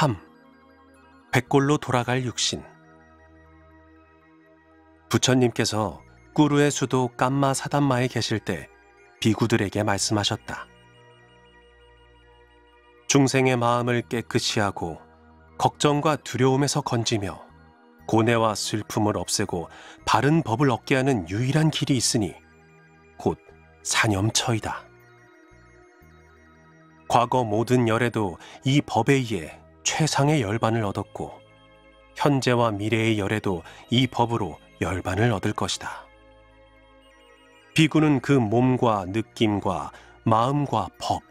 3. 백골로 돌아갈 육신. 부처님께서 꾸루의 수도 깜마 사단마에 계실 때 비구들에게 말씀하셨다. 중생의 마음을 깨끗이 하고 걱정과 두려움에서 건지며 고뇌와 슬픔을 없애고 바른 법을 얻게 하는 유일한 길이 있으니 곧 사념처이다. 과거 모든 열에도 이 법에 의해 최상의 열반을 얻었고 현재와 미래의 열에도 이 법으로 열반을 얻을 것이다. 비구는 그 몸과 느낌과 마음과 법,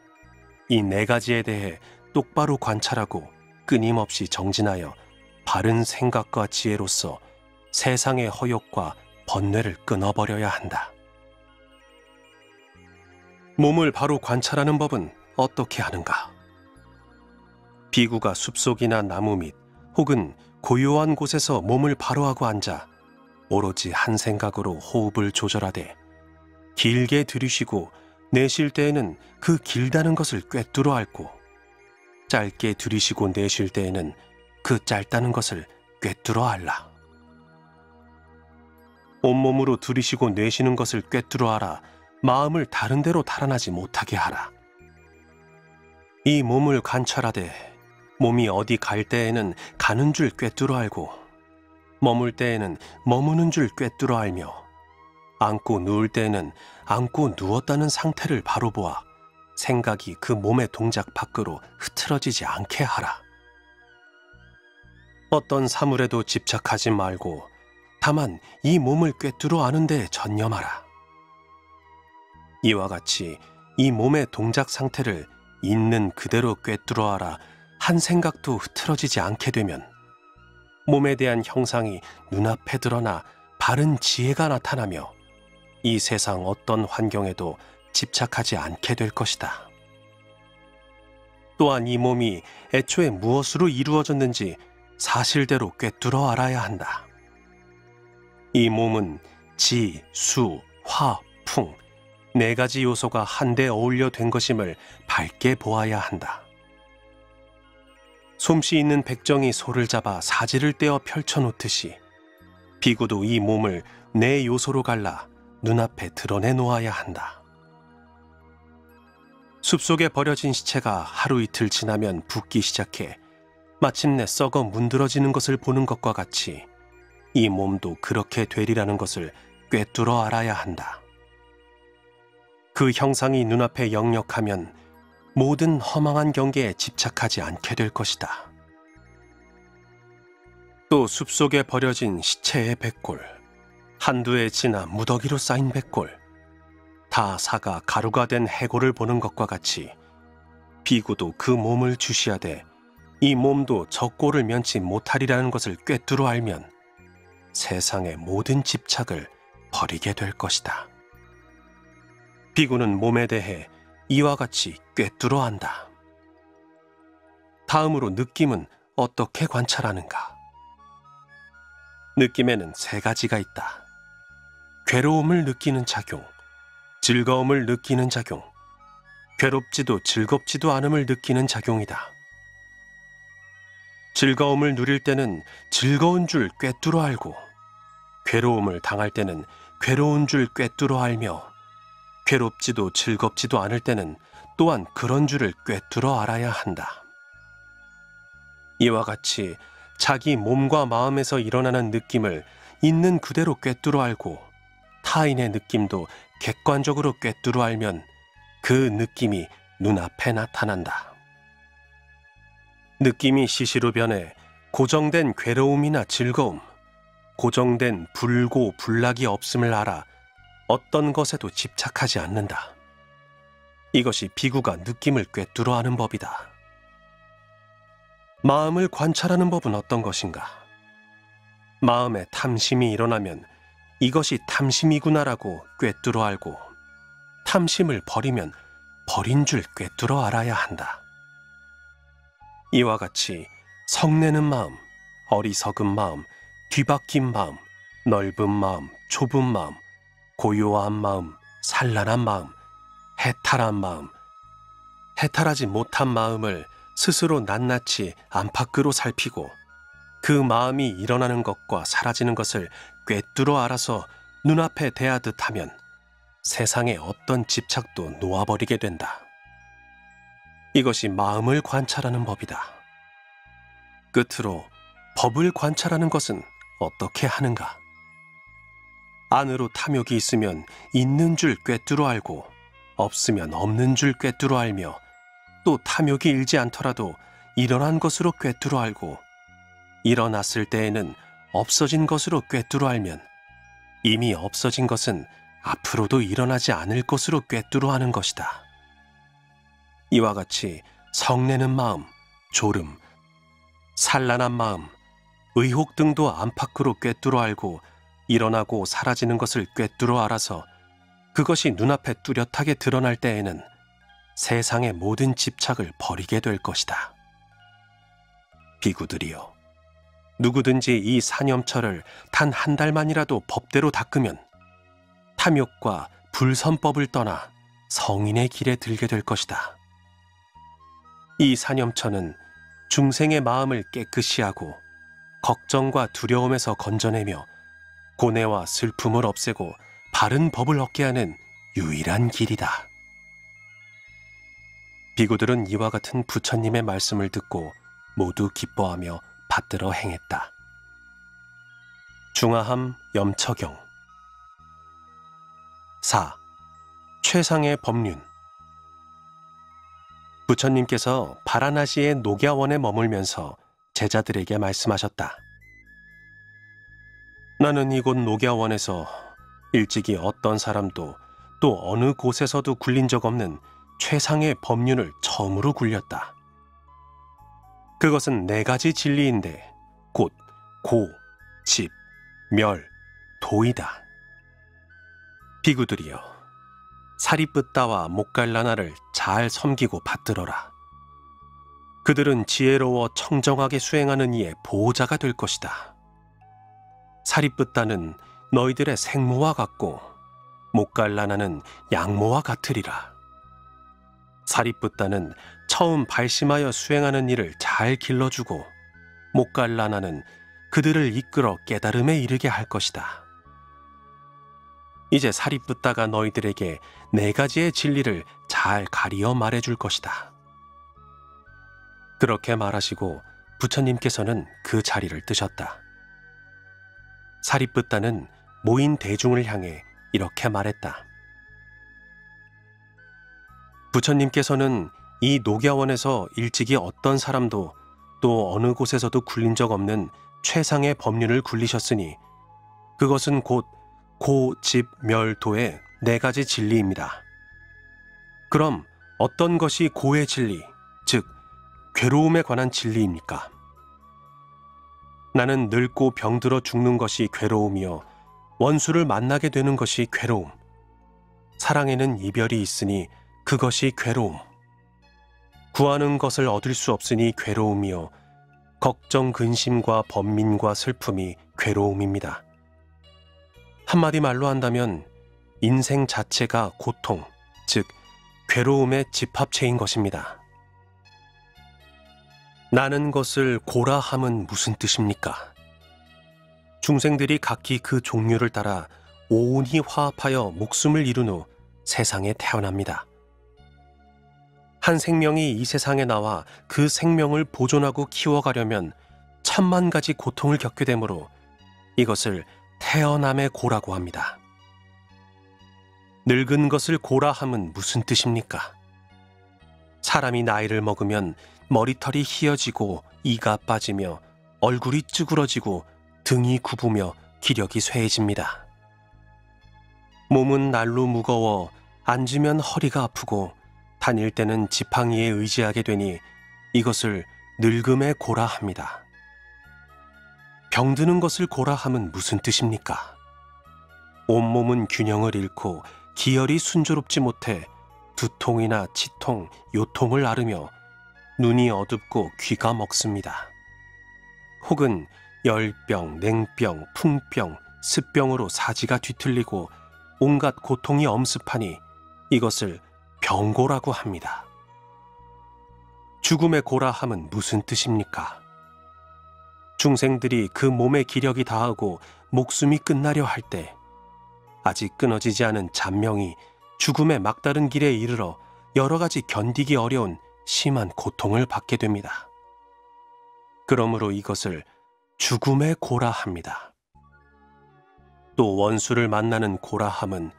이 네 가지에 대해 똑바로 관찰하고 끊임없이 정진하여 바른 생각과 지혜로서 세상의 허욕과 번뇌를 끊어버려야 한다. 몸을 바로 관찰하는 법은 어떻게 하는가? 비구가 숲속이나 나무 밑 혹은 고요한 곳에서 몸을 바로 하고 앉아 오로지 한 생각으로 호흡을 조절하되 길게 들이쉬고 내쉴 때에는 그 길다는 것을 꿰뚫어 앓고 짧게 들이쉬고 내쉴 때에는 그 짧다는 것을 꿰뚫어 앓라. 온몸으로 들이쉬고 내쉬는 것을 꿰뚫어 앓아 마음을 다른 데로 달아나지 못하게 하라. 이 몸을 관찰하되 몸이 어디 갈 때에는 가는 줄 꿰뚫어 알고 머물 때에는 머무는 줄 꿰뚫어 알며 앉고 누울 때에는 앉고 누웠다는 상태를 바로 보아 생각이 그 몸의 동작 밖으로 흐트러지지 않게 하라. 어떤 사물에도 집착하지 말고 다만 이 몸을 꿰뚫어 아는 데 전념하라. 이와 같이 이 몸의 동작 상태를 있는 그대로 꿰뚫어 알아 한 생각도 흐트러지지 않게 되면 몸에 대한 형상이 눈앞에 드러나 바른 지혜가 나타나며 이 세상 어떤 환경에도 집착하지 않게 될 것이다. 또한 이 몸이 애초에 무엇으로 이루어졌는지 사실대로 꿰뚫어 알아야 한다. 이 몸은 지, 수, 화, 풍 네 가지 요소가 한데 어울려 된 것임을 밝게 보아야 한다. 솜씨 있는 백정이 소를 잡아 사지를 떼어 펼쳐놓듯이 비구도 이 몸을 네 요소로 갈라 눈앞에 드러내 놓아야 한다. 숲속에 버려진 시체가 하루 이틀 지나면 붓기 시작해 마침내 썩어 문드러지는 것을 보는 것과 같이 이 몸도 그렇게 되리라는 것을 꿰뚫어 알아야 한다. 그 형상이 눈앞에 역력하면 모든 허망한 경계에 집착하지 않게 될 것이다. 또 숲속에 버려진 시체의 백골, 한두 해 지나 무더기로 쌓인 백골, 다 사가 가루가 된 해골을 보는 것과 같이 비구도 그 몸을 주시하되 이 몸도 저 꼴을 면치 못하리라는 것을 꿰뚫어 알면 세상의 모든 집착을 버리게 될 것이다. 비구는 몸에 대해 이와 같이 꿰뚫어 안다. 다음으로 느낌은 어떻게 관찰하는가? 느낌에는 세 가지가 있다. 괴로움을 느끼는 작용, 즐거움을 느끼는 작용, 괴롭지도 즐겁지도 않음을 느끼는 작용이다. 즐거움을 누릴 때는 즐거운 줄 꿰뚫어 알고 괴로움을 당할 때는 괴로운 줄 꿰뚫어 알며 괴롭지도 즐겁지도 않을 때는 또한 그런 줄을 꿰뚫어 알아야 한다. 이와 같이 자기 몸과 마음에서 일어나는 느낌을 있는 그대로 꿰뚫어 알고 타인의 느낌도 객관적으로 꿰뚫어 알면 그 느낌이 눈앞에 나타난다. 느낌이 시시로 변해 고정된 괴로움이나 즐거움, 고정된 불고 불락이 없음을 알아 어떤 것에도 집착하지 않는다. 이것이 비구가 느낌을 꿰뚫어 아는 법이다. 마음을 관찰하는 법은 어떤 것인가? 마음에 탐심이 일어나면 이것이 탐심이구나라고 꿰뚫어 알고 탐심을 버리면 버린 줄 꿰뚫어 알아야 한다. 이와 같이 성내는 마음, 어리석은 마음, 뒤바뀐 마음, 넓은 마음, 좁은 마음, 고요한 마음, 산란한 마음, 해탈한 마음, 해탈하지 못한 마음을 스스로 낱낱이 안팎으로 살피고 그 마음이 일어나는 것과 사라지는 것을 꿰뚫어 알아서 눈앞에 대하듯 하면 세상의 어떤 집착도 놓아버리게 된다. 이것이 마음을 관찰하는 법이다. 끝으로 법을 관찰하는 것은 어떻게 하는가? 안으로 탐욕이 있으면 있는 줄 꿰뚫어 알고 없으면 없는 줄 꿰뚫어 알며 또 탐욕이 일지 않더라도 일어난 것으로 꿰뚫어 알고 일어났을 때에는 없어진 것으로 꿰뚫어 알면 이미 없어진 것은 앞으로도 일어나지 않을 것으로 꿰뚫어 하는 것이다. 이와 같이 성내는 마음, 졸음, 산란한 마음, 의혹 등도 안팎으로 꿰뚫어 알고 일어나고 사라지는 것을 꿰뚫어 알아서 그것이 눈앞에 뚜렷하게 드러날 때에는 세상의 모든 집착을 버리게 될 것이다. 비구들이여, 누구든지 이 사념처를 단 한 달만이라도 법대로 닦으면 탐욕과 불선법을 떠나 성인의 길에 들게 될 것이다. 이 사념처는 중생의 마음을 깨끗이 하고 걱정과 두려움에서 건져내며 고뇌와 슬픔을 없애고 바른 법을 얻게 하는 유일한 길이다. 비구들은 이와 같은 부처님의 말씀을 듣고 모두 기뻐하며 받들어 행했다. 중화함 염처경 4. 최상의 법륜. 부처님께서 바라나시의 녹야원에 머물면서 제자들에게 말씀하셨다. 나는 이곳 녹야원에서 일찍이 어떤 사람도 또 어느 곳에서도 굴린 적 없는 최상의 법륜을 처음으로 굴렸다. 그것은 4가지 진리인데 곧 고, 집, 멸, 도이다. 비구들이여, 사리뿌따와 목갈라나를 잘 섬기고 받들어라. 그들은 지혜로워 청정하게 수행하는 이의 보호자가 될 것이다. 사리뿌따는 너희들의 생모와 같고 목갈라나는 양모와 같으리라. 사리뿌따는 처음 발심하여 수행하는 일을 잘 길러주고 목갈라나는 그들을 이끌어 깨달음에 이르게 할 것이다. 이제 사리뿌따가 너희들에게 4가지의 진리를 잘 가리어 말해줄 것이다. 그렇게 말하시고 부처님께서는 그 자리를 뜨셨다. 사리뿌따는 모인 대중을 향해 이렇게 말했다. 부처님께서는 이 녹야원에서 일찍이 어떤 사람도 또 어느 곳에서도 굴린 적 없는 최상의 법륜을 굴리셨으니 그것은 곧 고, 집, 멸, 도의 4가지 진리입니다. 그럼 어떤 것이 고의 진리, 즉 괴로움에 관한 진리입니까? 나는 늙고 병들어 죽는 것이 괴로움이요 원수를 만나게 되는 것이 괴로움, 사랑에는 이별이 있으니 그것이 괴로움, 구하는 것을 얻을 수 없으니 괴로움이요 걱정, 근심과 번민과 슬픔이 괴로움입니다. 한마디 말로 한다면 인생 자체가 고통, 즉 괴로움의 집합체인 것입니다. 나는 것을 고라 함은 무슨 뜻입니까? 중생들이 각기 그 종류를 따라 오온이 화합하여 목숨을 이룬 후 세상에 태어납니다. 한 생명이 이 세상에 나와 그 생명을 보존하고 키워가려면 1000만 가지 고통을 겪게 되므로 이것을 태어남의 고라고 합니다. 늙은 것을 고라 함은 무슨 뜻입니까? 사람이 나이를 먹으면 머리털이 휘어지고 이가 빠지며 얼굴이 쭈그러지고 등이 굽으며 기력이 쇠해집니다. 몸은 날로 무거워 앉으면 허리가 아프고 다닐 때는 지팡이에 의지하게 되니 이것을 늙음의 고라 합니다. 병드는 것을 고라 함은 무슨 뜻입니까? 온몸은 균형을 잃고 기혈이 순조롭지 못해 두통이나 치통, 요통을 앓으며 눈이 어둡고 귀가 먹습니다. 혹은 열병, 냉병, 풍병, 습병으로 사지가 뒤틀리고 온갖 고통이 엄습하니 이것을 병고라고 합니다. 죽음의 고라함은 무슨 뜻입니까? 중생들이 그 몸의 기력이 다하고 목숨이 끝나려 할 때 아직 끊어지지 않은 잔명이 죽음의 막다른 길에 이르러 여러 가지 견디기 어려운 심한 고통을 받게 됩니다. 그러므로 이것을 죽음의 고라합니다. 또 원수를 만나는 고라함은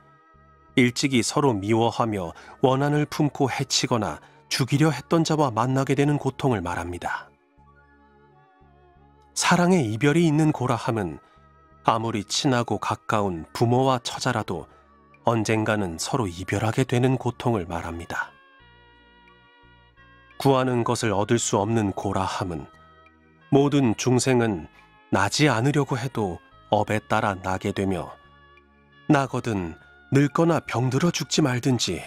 일찍이 서로 미워하며 원한을 품고 해치거나 죽이려 했던 자와 만나게 되는 고통을 말합니다. 사랑의 이별이 있는 고라함은 아무리 친하고 가까운 부모와 처자라도 언젠가는 서로 이별하게 되는 고통을 말합니다. 구하는 것을 얻을 수 없는 고라함은 모든 중생은 나지 않으려고 해도 업에 따라 나게 되며 나거든 늙거나 병들어 죽지 말든지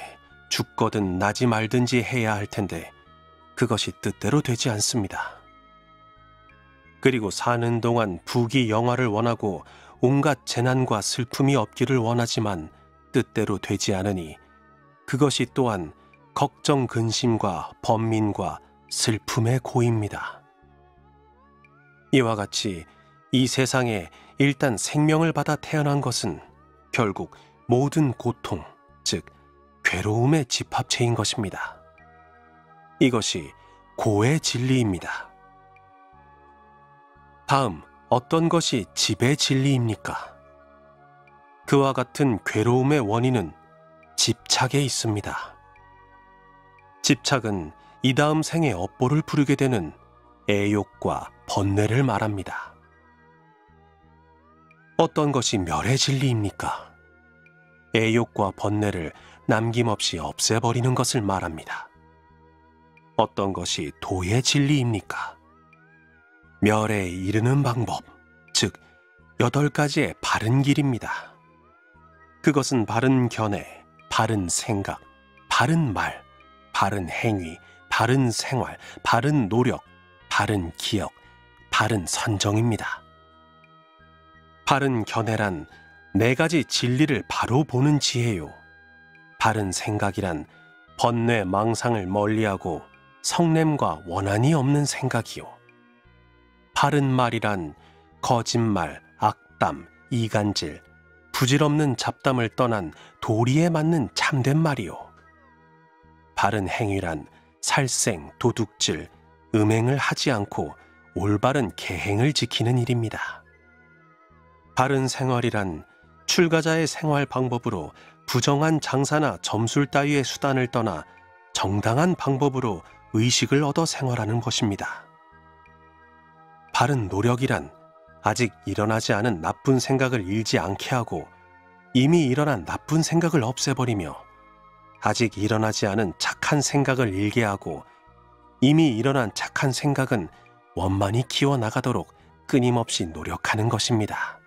죽거든 나지 말든지 해야 할 텐데 그것이 뜻대로 되지 않습니다. 그리고 사는 동안 부귀 영화를 원하고 온갖 재난과 슬픔이 없기를 원하지만 뜻대로 되지 않으니 그것이 또한 걱정 근심과 번민과 슬픔의 고입니다. 이와 같이 이 세상에 일단 생명을 받아 태어난 것은 결국 모든 고통, 즉 괴로움의 집합체인 것입니다. 이것이 고의 진리입니다. 다음, 어떤 것이 집의 진리입니까? 그와 같은 괴로움의 원인은 집착에 있습니다. 집착은 이 다음 생에 업보를 부르게 되는 애욕과 번뇌를 말합니다. 어떤 것이 멸의 진리입니까? 애욕과 번뇌를 남김없이 없애버리는 것을 말합니다. 어떤 것이 도의 진리입니까? 멸에 이르는 방법, 즉 8가지의 바른 길입니다. 그것은 바른 견해, 바른 생각, 바른 말, 바른 행위, 바른 생활, 바른 노력, 바른 기억, 바른 선정입니다. 바른 견해란 4가지 진리를 바로 보는 지혜요. 바른 생각이란 번뇌 망상을 멀리하고 성냄과 원한이 없는 생각이요. 바른 말이란 거짓말, 악담, 이간질, 부질없는 잡담을 떠난 도리에 맞는 참된 말이요. 바른 행위란 살생, 도둑질, 음행을 하지 않고 올바른 계행을 지키는 일입니다. 바른 생활이란 출가자의 생활 방법으로 부정한 장사나 점술 따위의 수단을 떠나 정당한 방법으로 의식을 얻어 생활하는 것입니다. 바른 노력이란 아직 일어나지 않은 나쁜 생각을 일지 않게 하고 이미 일어난 나쁜 생각을 없애버리며 아직 일어나지 않은 착한 생각을 일게 하고 이미 일어난 착한 생각은 원만히 키워나가도록 끊임없이 노력하는 것입니다.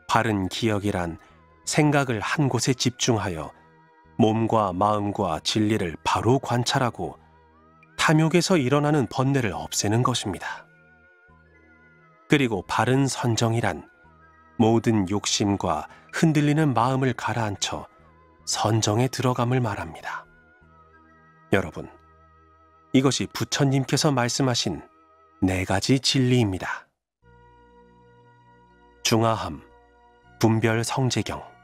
바른 기억이란 생각을 한 곳에 집중하여 몸과 마음과 진리를 바로 관찰하고 탐욕에서 일어나는 번뇌를 없애는 것입니다. 그리고 바른 선정이란 모든 욕심과 흔들리는 마음을 가라앉혀 선정에 들어감을 말합니다. 여러분, 이것이 부처님께서 말씀하신 4가지 진리입니다. 중아함, 분별 성재경.